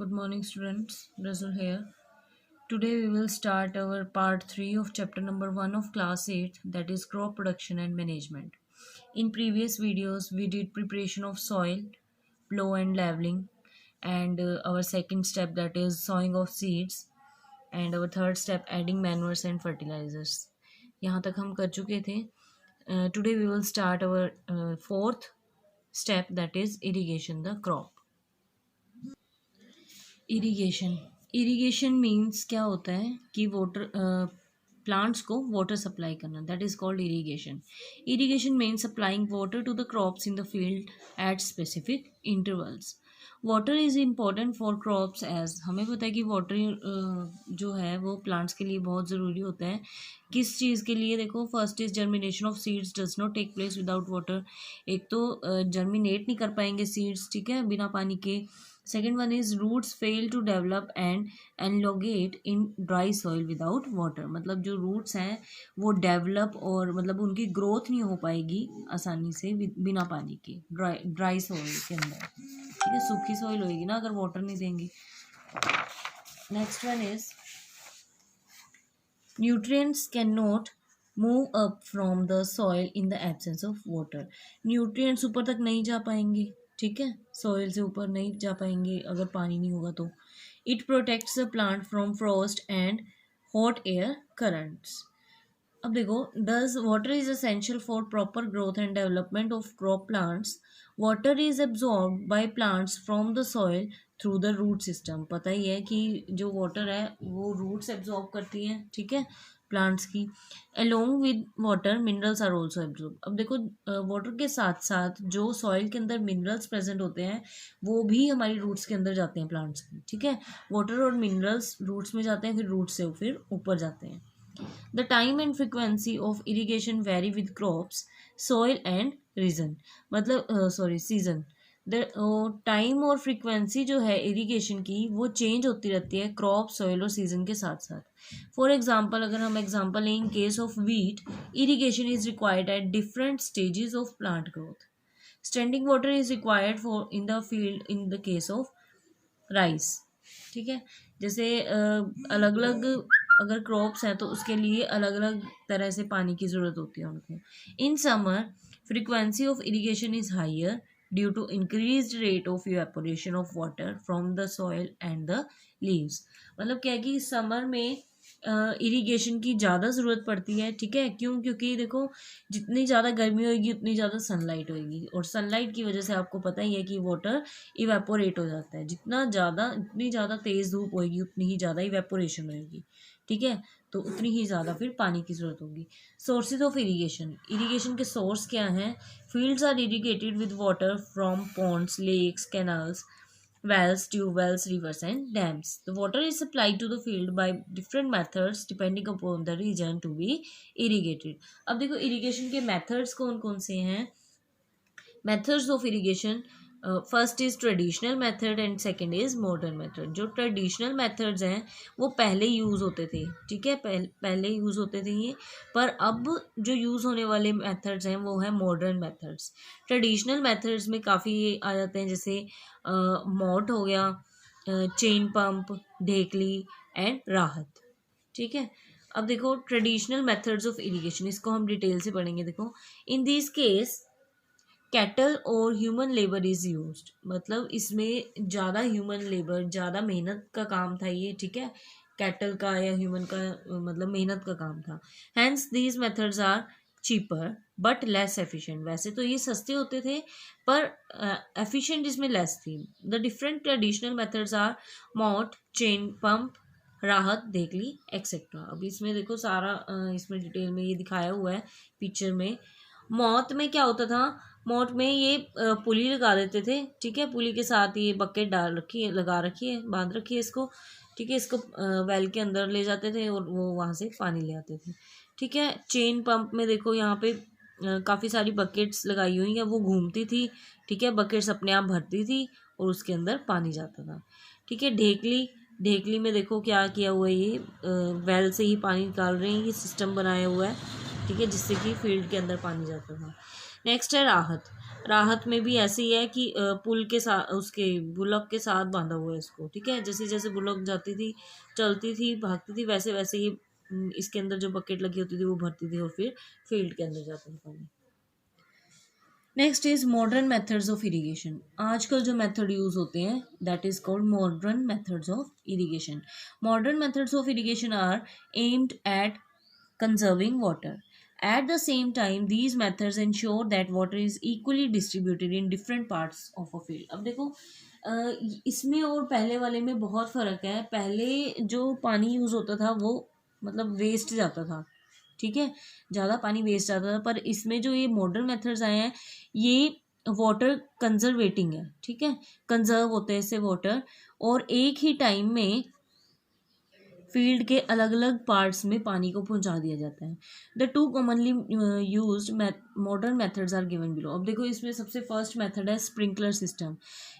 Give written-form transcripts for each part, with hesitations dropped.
Good morning, students. Razul here. Today we will start our part 3 of chapter number 1 of class 8, that is crop production and management. In previous videos, we did preparation of soil, plow and leveling, and our second step, that is sowing of seeds, and our third step, adding manures and fertilizers. यहाँ तक हम कर चुके थे. Today we will start our fourth step, that is irrigation the crop. Irrigation irrigation means क्या होता है कि वाटर प्लांट्स को वाटर सप्लाई करना, that is called irrigation. Irrigation means supplying water to the crops in the field at specific intervals. Water is important for crops as हमें पता है कि वाटर जो है वो प्लांट्स के लिए बहुत ज़रूरी होता है. किस चीज़ के लिए? देखो, first is germination of seeds does not take place without water. एक तो जर्मिनेट नहीं कर पाएंगे सीड्स, ठीक है, बिना पानी के. Second one is roots fail to develop and elongate in dry soil without water. मतलब जो roots हैं वो develop और मतलब उनकी growth नहीं हो पाएगी आसानी से बिना पानी के ड्राई soil के अंदर, ठीक है. सूखी soil होएगी ना अगर water नहीं देंगे. Next one is nutrients cannot move up from the soil in the absence of water. nutrients ऊपर तक नहीं जा पाएंगे, ठीक है, सॉइल से ऊपर नहीं जा पाएंगे अगर पानी नहीं होगा तो. It protects the plant from frost and hot air currents. अब देखो, does water is essential for proper growth and development of crop plants. Water is absorbed by plants from the soil through the root system. पता ही है कि जो water है वो roots absorb करती हैं, ठीक है, प्लांट्स की. Along with water minerals are also absorb. अब देखो, वाटर के साथ साथ जो सॉइल के अंदर मिनरल्स प्रेजेंट होते हैं वो भी हमारी रूट्स के अंदर जाते हैं प्लांट्स की, ठीक है. वाटर और मिनरल्स रूट्स में जाते हैं, फिर रूट्स से फिर ऊपर जाते हैं. The time and frequency of irrigation vary with crops, soil and region. मतलब season. The टाइम और फ्रीक्वेंसी जो है इरिगेशन की वो चेंज होती रहती है क्रॉप, सॉइल और सीजन के साथ साथ. फॉर एग्जाम्पल, अगर हम एग्जाम्पल लें, in case of wheat irrigation is required at different stages of plant growth. Standing water is required for in the field in the case of rice, ठीक है. जैसे अलग अलग अगर क्रॉप्स हैं तो उसके लिए अलग अलग तरह से पानी की ज़रूरत होती है उनको. In summer frequency of irrigation is higher due to increase rate of evaporation of water from the soil and the leaves. मतलब क्या है कि समर में इरिगेशन की ज़्यादा ज़रूरत पड़ती है, ठीक है. क्यों? क्योंकि देखो, जितनी ज़्यादा गर्मी होगी उतनी ज़्यादा सनलाइट होगी, और सनलाइट की वजह से आपको पता ही है कि वाटर इवेपोरेट हो जाता है. जितनी ज़्यादा तेज़ धूप होगी उतनी ही ज़्यादा इवेपोरेशन होगी, ठीक है, तो उतनी ही ज़्यादा फिर पानी की ज़रूरत होगी. Sources of irrigation. इरिगेशन के सोर्स क्या हैं? Fields are irrigated with water from ponds, lakes, canals, wells, tube wells, rivers and dams. The water is supplied to the field by different methods depending upon the region to be irrigated. अब देखो, irrigation के methods कौन कौन से हैं? Methods of irrigation, first is traditional method and second is modern method. जो traditional methods हैं वो पहले यूज़ होते थे, ठीक है, पहले यूज़ होते थे ये. पर अब जो यूज़ होने वाले मेथड्स हैं वो है मॉडर्न मेथड्स. ट्रेडिशनल मेथड्स में काफ़ी आ जाते हैं, जैसे मोट हो गया, चेन पंप, ढेकली एंड राहत, ठीक है. अब देखो, ट्रेडिशनल मेथड्स ऑफ इरिगेशन, इसको हम डिटेल से पढ़ेंगे. देखो, इन दिस केस कैटल और ह्यूमन लेबर इज़ यूज्ड. मतलब इसमें ज़्यादा ह्यूमन लेबर, ज़्यादा मेहनत का काम था ये, ठीक है, कैटल का या ह्यूमन का मतलब मेहनत का काम था. Hence these methods are cheaper but less efficient. वैसे तो ये सस्ते होते थे पर एफिशिएंट इसमें लेस थी. The different traditional methods are moat, chain pump, rahat, dhekli etcetera. अब इसमें देखो सारा इसमें डिटेल में ये दिखाया हुआ है पिक्चर में. मौत में क्या होता था? मोट में ये पुली लगा देते थे, ठीक है, पुली के साथ ये बकेट डाल रखी है, लगा रखी है, बांध रखी है इसको, ठीक है. इसको वेल के अंदर ले जाते थे और वो वहाँ से पानी ले आते थे, ठीक है. चेन पंप में देखो यहाँ पे काफ़ी सारी बकेट्स लगाई हुई हैं, वो घूमती थी, ठीक है, बकेट्स अपने आप भरती थी और उसके अंदर पानी जाता था, ठीक है. ढेकली में देखो क्या किया हुआ है, ये वेल से ही पानी निकाल रहे हैं, ये सिस्टम बनाया हुआ है, ठीक है, जिससे कि फील्ड के अंदर पानी जाता था. नेक्स्ट है राहत. राहत में भी ऐसे ही है कि पुल के साथ, उसके बुलक के साथ बांधा हुआ है इसको, ठीक है। जैसे जैसे बुलक जाती थी, चलती थी, भागती थी, वैसे वैसे ही इसके अंदर जो बकेट लगी होती थी वो भरती थी और फिर फील्ड के अंदर जाता था पानी। Next is modern methods of irrigation. आजकल जो मेथड यूज होते हैं that is called modern methods of irrigation. Modern methods of irrigation are aimed at conserving water. At the same time, these methods ensure that water is equally distributed in different parts of a field. अब देखो इसमें और पहले वाले में बहुत फ़र्क है। पहले जो पानी यूज़ होता था वो मतलब वेस्ट जाता था, ठीक है, ज़्यादा पानी वेस्ट जाता था। पर इसमें जो ये मॉडर्न मेथड्स आए हैं ये वाटर कंजर्वेटिंग है, ठीक है, कंजर्व होते हैं इससे वाटर, और एक ही टाइम में फील्ड के अलग अलग पार्ट्स में पानी को पहुंचा दिया जाता है। The two commonly used modern methods are given below. अब देखो इसमें सबसे फर्स्ट मेथड है स्प्रिंकलर सिस्टम।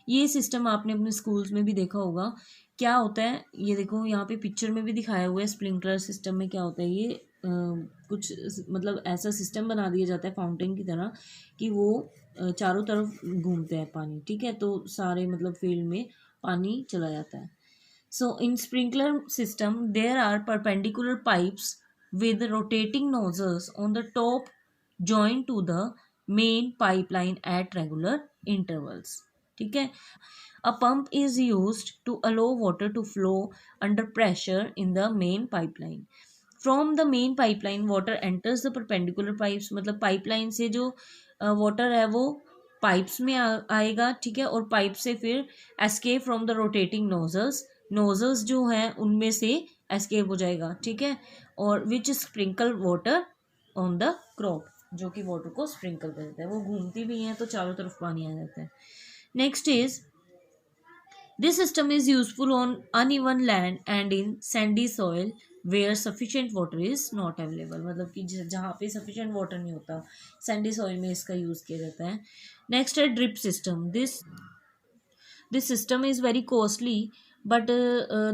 ये सिस्टम आपने अपने स्कूल्स में भी देखा होगा। क्या होता है ये देखो यहाँ पे पिक्चर में भी दिखाया हुआ है। स्प्रिंकलर सिस्टम में क्या होता है, ये कुछ मतलब ऐसा सिस्टम बना दिया जाता है फाउंटेन की तरह कि वो चारों तरफ घूमते हैं पानी, ठीक है, तो सारे मतलब फील्ड में पानी चला जाता है। So in sprinkler system, there are perpendicular pipes with rotating nozzles on the top joined to the main pipeline at regular intervals. ठीक है. A pump is used to allow water to flow under pressure in the main pipeline. From the main pipeline, water enters the perpendicular pipes. मतलब pipeline से जो water है वो pipes में आएगा, ठीक है, और पाइप से फिर escape from the rotating nozzles, nozzles जो हैं उनमें से एस्केप हो जाएगा, ठीक है, और which sprinkle water on the crop, जो कि वाटर को स्प्रिंकल कर देता है। वो घूमती भी हैं तो चारों तरफ पानी आ जाता है। Next is this system is useful on uneven land and in sandy soil where sufficient water is not available. मतलब कि जहाँ पे सफिशिएंट वाटर नहीं होता, सैंडी सॉइल में इसका यूज़ किया जाता है। नेक्स्ट है drip system. This system is very costly but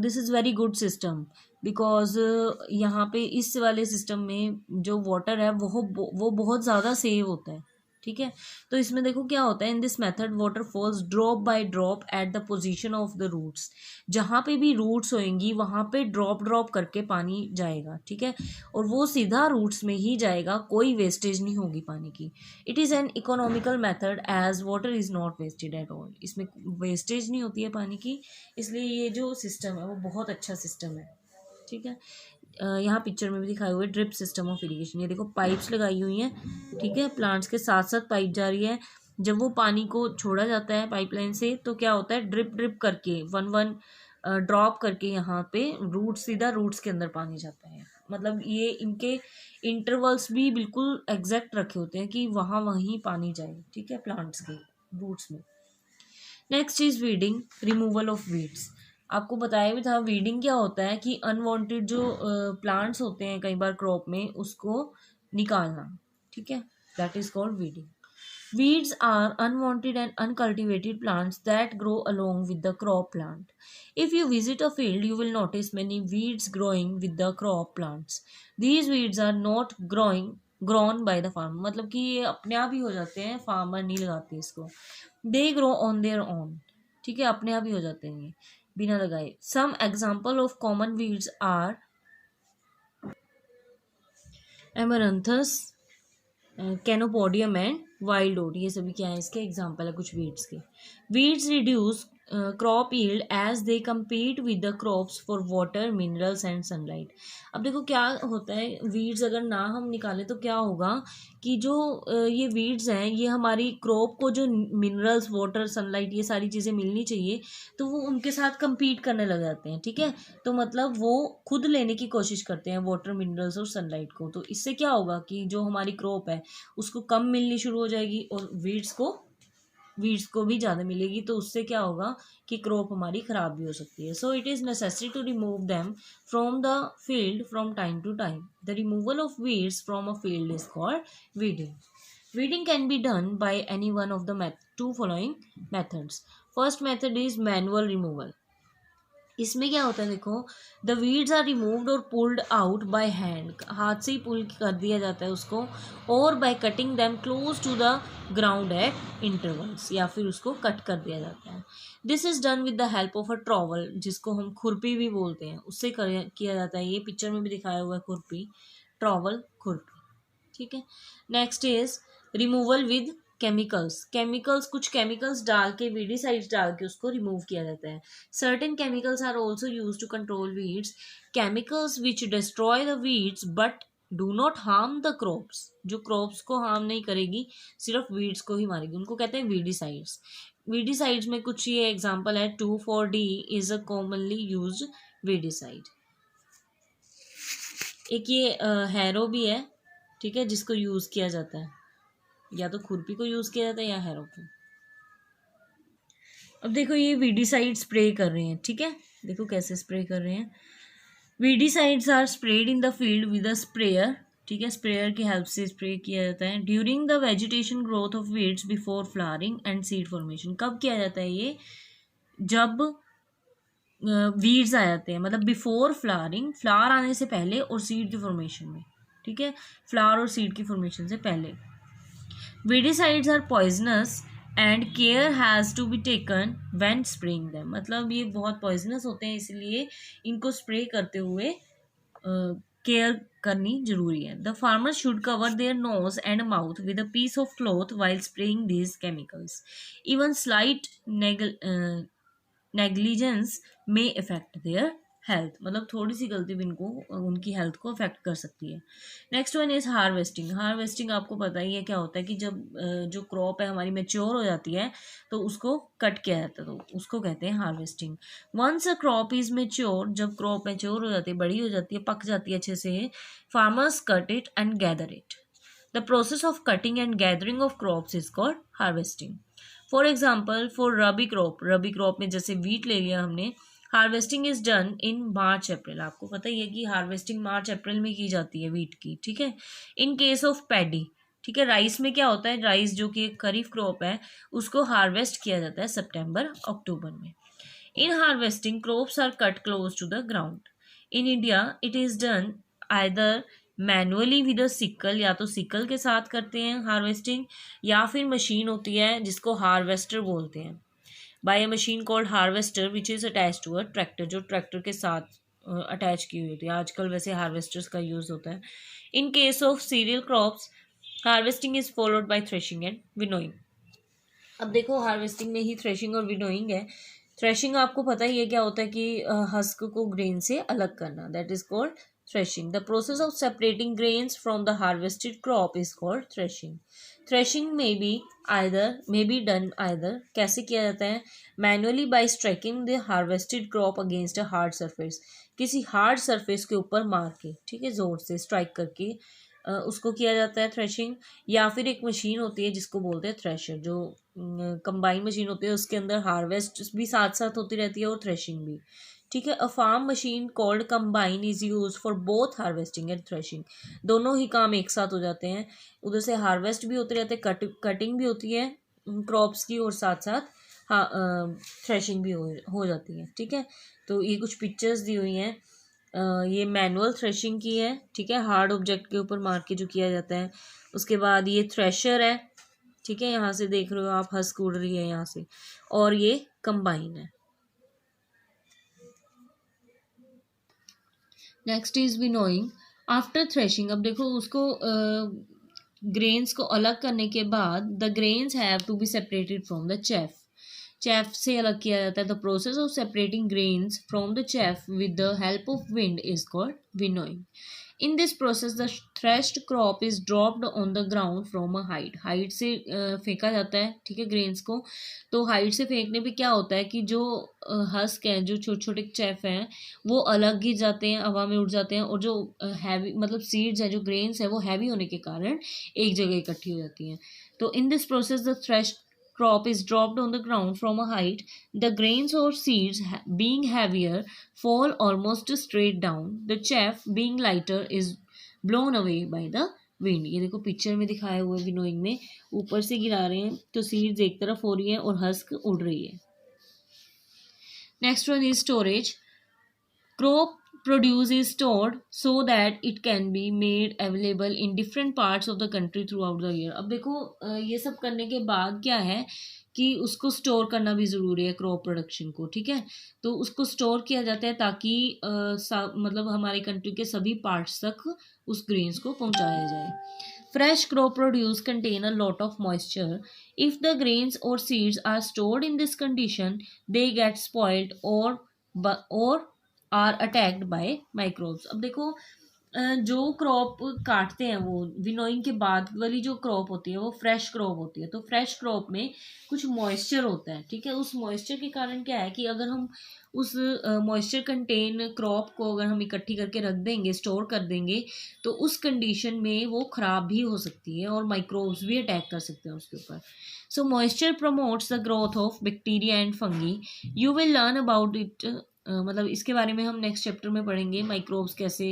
this is very good system because यहाँ पे इस वाले सिस्टम में जो वाटर है वो बहुत ज़्यादा सेव होता है, ठीक है। तो इसमें देखो क्या होता है, in this method water falls drop by drop at the position of the roots. जहाँ पे भी रूट्स होएंगी वहाँ पे ड्रॉप ड्रॉप करके पानी जाएगा, ठीक है, और वो सीधा रूट्स में ही जाएगा, कोई वेस्टेज नहीं होगी पानी की। It is an economical method as water is not wasted at all. इसमें वेस्टेज नहीं होती है पानी की, इसलिए ये जो सिस्टम है वो बहुत अच्छा सिस्टम है, ठीक है। यहाँ पिक्चर में भी दिखाए हुए ड्रिप सिस्टम ऑफ इरिगेशन। ये देखो पाइप्स लगाई हुई हैं, ठीक है, प्लांट्स के साथ साथ पाइप जा रही है। जब वो पानी को छोड़ा जाता है पाइपलाइन से तो क्या होता है, ड्रिप ड्रिप करके वन वन ड्रॉप करके यहाँ पे रूट सीधा रूट्स के अंदर पानी जाता है। मतलब ये इनके इंटरवल्स भी बिल्कुल एग्जैक्ट रखे होते हैं कि वहाँ वहीं पानी जाए, ठीक है, प्लांट्स के रूट्स में। Next is weeding, removal of weeds. आपको बताया भी था वीडिंग क्या होता है कि अनवांटेड जो प्लांट्स होते हैं कई बार क्रॉप में उसको निकालना, ठीक है, that is called weeding. Weeds are unwanted and uncultivated plants that grow along with the crop plant. If you visit a field, you will notice many weeds growing with the crop plants. These weeds are not grown by the farmer. मतलब कि ये अपने आप ही हो जाते हैं, farmer नहीं लगाते इसको। They grow on their own. ठीक है, अपने आप ही हो जाते हैं ये बिना लगाए। Some example of common weeds are amaranthus, chenopodium and wild oat. ये सभी क्या है, इसके एग्जाम्पल है कुछ वीड्स के। Weeds reduce crop yield as they compete with the crops for water, minerals and sunlight. अब देखो क्या होता है, वीड्स अगर ना हम निकालें तो क्या होगा कि जो ये वीड्स हैं ये हमारी क्रॉप को जो मिनरल्स, वाटर, सनलाइट ये सारी चीज़ें मिलनी चाहिए तो वो उनके साथ कम्पीट करने लग जाते हैं, ठीक है। तो मतलब वो खुद लेने की कोशिश करते हैं वाटर, मिनरल्स और सनलाइट को। तो इससे क्या होगा कि जो हमारी क्रॉप है उसको कम मिलनी शुरू हो जाएगी और वीड्स को भी ज़्यादा मिलेगी। तो उससे क्या होगा कि क्रॉप हमारी ख़राब भी हो सकती है। So it is necessary to remove them from the field from time to time. The removal of weeds from a field is called weeding. Weeding can be done by any one of the two following methods. First method is manual removal. इसमें क्या होता है देखो, the weeds are removed और pulled out by hand, हाथ से ही पुल कर दिया जाता है उसको, और by cutting them close to the ground at intervals, या फिर उसको कट कर दिया जाता है। This is done with the help of a trowel, जिसको हम खुरपी भी बोलते हैं, उससे किया जाता है। ये पिक्चर में भी दिखाया हुआ है खुरपी, ट्रॉवल, खुरपी, ठीक है। Next is removal with chemicals, कुछ केमिकल्स डाल के, वीडीसाइड्स डाल के उसको रिमूव किया जाता है। Certain chemicals are also use to control weeds, chemicals which destroy the weeds but do not harm the crops, जो क्रॉप्स को हार्म नहीं करेगी, सिर्फ वीड्स को ही मारेगी, उनको कहते हैं वीडीसाइड्स। वीडीसाइड्स में कुछ ये एग्जांपल है, 2,4-D is a commonly used weedicide. एक ये हैरो भी है, ठीक है, जिसको यूज किया जाता है, या तो खुरपी को यूज किया जाता है या हैरो को। अब देखो ये वीडीसाइड स्प्रे कर रहे हैं, ठीक है, देखो कैसे स्प्रे कर रहे हैं। Weedicides are spread in the field with a sprayer, ठीक है, स्प्रेयर की हेल्प से स्प्रे किया जाता है। During the vegetation growth of weeds before flowering and seed formation, कब किया जाता है ये, जब वीड्स आ जाते हैं, मतलब बिफोर फ्लावरिंग, फ्लावर आने से पहले, और सीड की फॉर्मेशन में, ठीक है, फ्लावर और सीड की फॉर्मेशन से पहले। Weedicides are poisonous and care has to be taken when spraying them, मतलब ये बहुत पॉइजनस होते हैं, इसलिए इनको स्प्रे करते हुए केयर करनी जरूरी है। The farmer should cover their nose and mouth with a piece of cloth while spraying these chemicals, even slight negligence may effect their health, मतलब थोड़ी सी गलती भी इनको उनकी हेल्थ को अफेक्ट कर सकती है। Next one is harvesting. Harvesting आपको पता ही है क्या होता है, कि जब जो क्रॉप है हमारी मेच्योर हो जाती है तो उसको कट किया जाता है, तो उसको कहते हैं harvesting. Once a crop is mature, जब क्रॉप मेच्योर हो जाती है, बड़ी हो जाती है, पक जाती है अच्छे से, farmers cut it and gather it. The process of cutting and gathering of crops is called harvesting. For example, for rabi crop में जैसे वीट ले लिया हमने, हार्वेस्टिंग इज डन इन मार्च अप्रैल, आपको पता ही है कि हार्वेस्टिंग मार्च अप्रैल में की जाती है वीट की, ठीक है। इन केस ऑफ पैडी, ठीक है, राइस में क्या होता है, राइस जो कि एक खरीफ क्रॉप है, उसको हार्वेस्ट किया जाता है सितंबर अक्टूबर में। In harvesting crops are cut close to the ground. In India it is done either manually with a sickle, या तो सिकल के साथ करते हैं हार्वेस्टिंग, या फिर मशीन होती है जिसको हार्वेस्टर बोलते हैं, by a machine called harvester which is attach to a tractor, जो ट्रैक्टर के साथ अटैच की हुई होती है। आजकल वैसे हार्वेस्टर्स का यूज होता है। In case of cereal crops, harvesting is followed by threshing and winnowing. अब देखो हार्वेस्टिंग में ही थ्रेशिंग और विनोइंग है। थ्रेशिंग आपको पता ही है क्या होता है, कि हस्क को ग्रेन से अलग करना, that is called threshing. The process of separating grains from the harvested crop is called threshing. Threshing may be done either, कैसे किया जाता है, manually bye striking the harvested crop against a hard surface, किसी hard surface के ऊपर मार के, ठीक है, जोर से स्ट्राइक करके उसको किया जाता है थ्रेशिंग। या फिर एक मशीन होती है जिसको बोलते हैं थ्रेशर, जो कंबाइन मशीन होती है, उसके अंदर हार्वेस्ट भी साथ साथ होती रहती है और थ्रेशिंग भी, ठीक है। A farm machine called combine is use for both harvesting and threshing, दोनों ही काम एक साथ हो जाते हैं, उधर से हार्वेस्ट भी होते रहते हैं, कटिंग भी होती है क्रॉप्स की, और साथ साथ थ्रेशिंग भी हो जाती है, ठीक है। तो ये कुछ पिक्चर्स दी हुई हैं, ये मैनुअल थ्रेशिंग की है, ठीक है, हार्ड ऑब्जेक्ट के ऊपर मार के जो किया जाता है। उसके बाद ये थ्रेशर है, ठीक है, यहाँ से देख रहे हो आप, हंस उड़ रही है यहाँ से, और ये कंबाइन है। Next is winnowing after threshing. अब देखो उसको ग्रेन्स को अलग करने के बाद, the grains have to be separated from the chaff, chaff से अलग किया जाता है। The process of separating grains from the chaff with the help of wind is called winnowing. In this process the threshed crop is dropped on the ground from a height, height से फेंका जाता है, ठीक है, grains को। तो height से फेंकने पे क्या होता है, कि जो हस्क हैं, जो छोटे छोटे चेफ हैं, वो अलग गिर जाते हैं, हवा में उड़ जाते हैं, और जो हैवी मतलब सीड्स हैं, जो ग्रेन्स हैं, वो हैवी होने के कारण एक जगह इकट्ठी हो जाती हैं। तो इन this process the threshed crop is dropped on the ground from a height, the grains or seeds being heavier fall almost straight down. The chaff being lighter is blown away by the wind. ये देखो picture में दिखाया हुआ है, winnowing में ऊपर से गिरा रहे हैं, तो सीड्स एक तरफ हो रही है और हस्क उड़ रही है। Next one is storage. Crop produce is stored so that it can be made available in different parts of the country throughout the year. अब देखो ये सब करने के बाद क्या है कि उसको स्टोर करना भी ज़रूरी है क्रॉप प्रोडक्शन को, ठीक है। तो उसको स्टोर किया जाता है ताकि मतलब हमारी कंट्री के सभी पार्ट्स तक उस ग्रेन्स को पहुंचाया जाए। Fresh crop produce contain a lot of moisture. If the grains or seeds are stored in this condition, they get spoiled or are attacked by microbes. अब देखो जो क्रॉप काटते हैं वो विनोइंग के बाद वाली जो क्रॉप होती है वो फ्रेश क्रॉप होती है। तो फ्रेश क्रॉप में कुछ मॉइस्चर होता है, ठीक है। उस मॉइस्चर के कारण क्या है कि अगर हम उस मॉइस्चर कंटेन क्रॉप को अगर हम इकट्ठी करके रख देंगे, स्टोर कर देंगे, तो उस कंडीशन में वो ख़राब भी हो सकती है और माइक्रोब्स भी अटैक कर सकते हैं उसके ऊपर। So moisture promotes the growth of bacteria and fungi. You will learn about it, मतलब इसके बारे में हम नेक्स्ट चैप्टर में पढ़ेंगे, माइक्रोब्स कैसे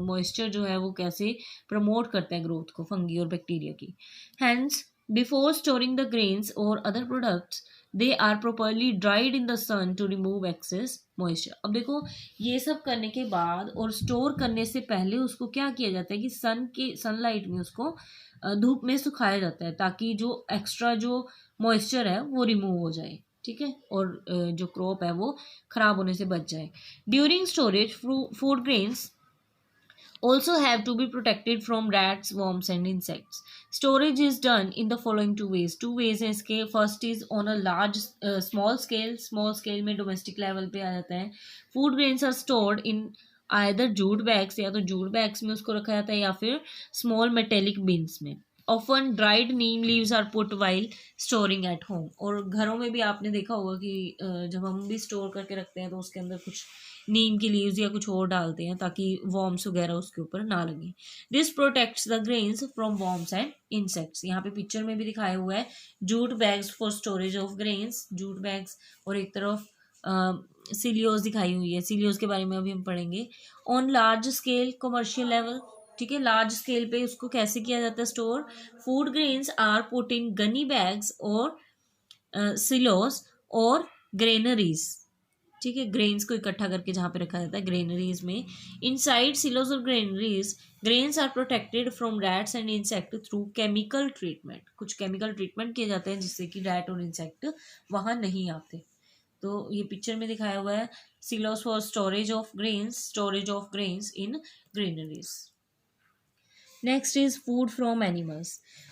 मॉइस्चर जो है वो कैसे प्रमोट करता है ग्रोथ को फंगी और बैक्टीरिया की। Hence before storing the grains और other products they are properly dried in the sun to remove excess moisture. अब देखो ये सब करने के बाद और स्टोर करने से पहले उसको क्या किया जाता है कि सनलाइट में उसको धूप में सुखाया जाता है ताकि जो एक्स्ट्रा जो मॉइस्चर है वो रिमूव हो जाए, ठीक है, और जो क्रॉप है वो खराब होने से बच जाए। During storage food grains also have to be protected from rats, worms and insects. Storage is done in the following two ways. Two ways हैं इसके। First is on a large small scale. Small scale में domestic level पे आ जाता है। Food grains are stored in either jute bags, या तो jute bags में उसको रखा जाता है या फिर small metallic bins में। Often dried neem leaves are put while storing at home। और घरों में भी आपने देखा होगा कि जब हम भी स्टोर करके रखते हैं तो उसके अंदर कुछ नीम की लीव्स या कुछ और डालते हैं ताकि वॉर्म्स वगैरह उसके ऊपर ना लगे। This protects the grains from worms and insects. यहाँ पे पिक्चर में भी दिखाया हुआ है jute bags for storage of grains, jute bags, और एक तरफ सिलियोज दिखाई हुई है। सिलियोज के बारे में अभी हम पढ़ेंगे। On large scale commercial level, ठीक है, लार्ज स्केल पे उसको कैसे किया जाता है store. Food grains are put in gunny bags और सिलोज और ग्रेनरीज, ठीक है, ग्रेन्स को इकट्ठा करके जहाँ पे रखा जाता है ग्रेनरीज में। इनसाइड सिलोज और granaries grains are protected from rats and insect through chemical treatment. कुछ केमिकल ट्रीटमेंट किए जाते हैं जिससे कि रैट और इंसेक्ट वहाँ नहीं आते। तो ये पिक्चर में दिखाया हुआ है silos for storage of grains in granaries. Next is food from animals.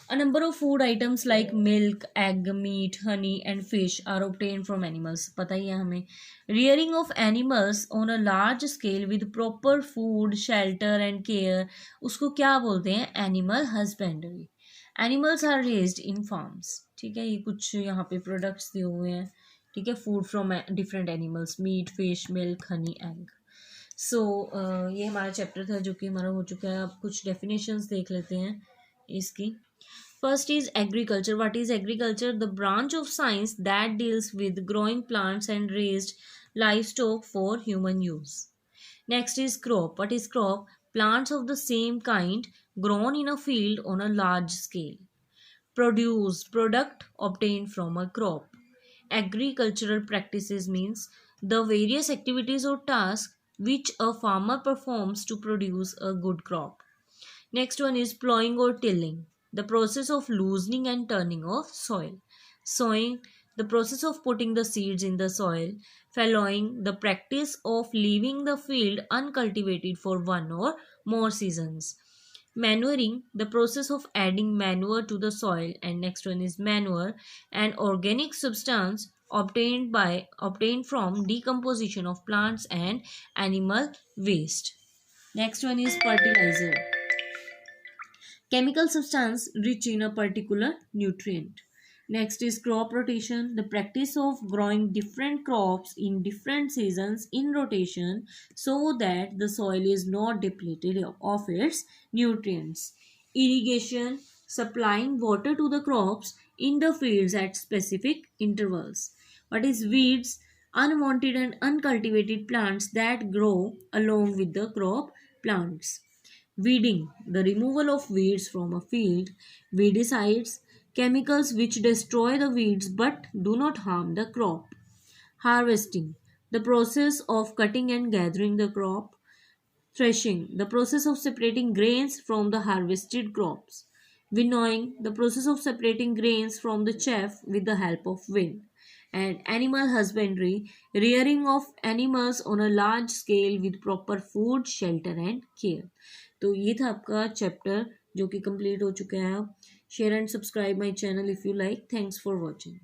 A number of food items like milk, egg, meat, honey and fish are obtained from animals. पता ही है हमें। Rearing of animals on a large scale with proper food, shelter and care, उसको क्या बोलते हैं? Animal husbandry. Animals are raised in farms. ठीक है, ये कुछ यहाँ पे प्रोडक्ट्स दिए हुए हैं, ठीक है, food from different animals, meat, fish, milk, honey, egg. So ये हमारा चैप्टर था जो कि हमारा हो चुका है। अब कुछ डेफिनेशंस देख लेते हैं इसकी। First is agriculture. What is agriculture? The branch of science that deals with growing plants and raised live stock for human use. Next is crop. What is crop? Plants of the same kind grown in a field on a large scale. Produce, product obtained from a crop. Agricultural practices means the various activities or tasks which a farmer performs to produce a good crop. Next one is plowing or tilling, the process of loosening and turning of soil. Sowing, the process of putting the seeds in the soil. Fallowing, the practice of leaving the field uncultivated for one or more seasons. Manuring, the process of adding manure to the soil. And next one is manure, an organic substance obtained from decomposition of plants and animal waste. Next one is fertilizer, chemical substance rich in a particular nutrient. Next is crop rotation, the practice of growing different crops in different seasons in rotation so that the soil is not depleted of its nutrients. Irrigation, supplying water to the crops in the fields at specific intervals. What is weeds? Unwanted and uncultivated plants that grow along with the crop plants. Weeding, the removal of weeds from a field. Weedicides, chemicals which destroy the weeds but do not harm the crop. Harvesting, the process of cutting and gathering the crop. Threshing, the process of separating grains from the harvested crops. Winnowing, the process of separating grains from the chaff with the help of wind. And animal husbandry, rearing of animals on a large scale with proper food, shelter and care. तो ये था आपका chapter जो कि complete हो चुका है अब. Share and subscribe my channel if you like. Thanks for watching.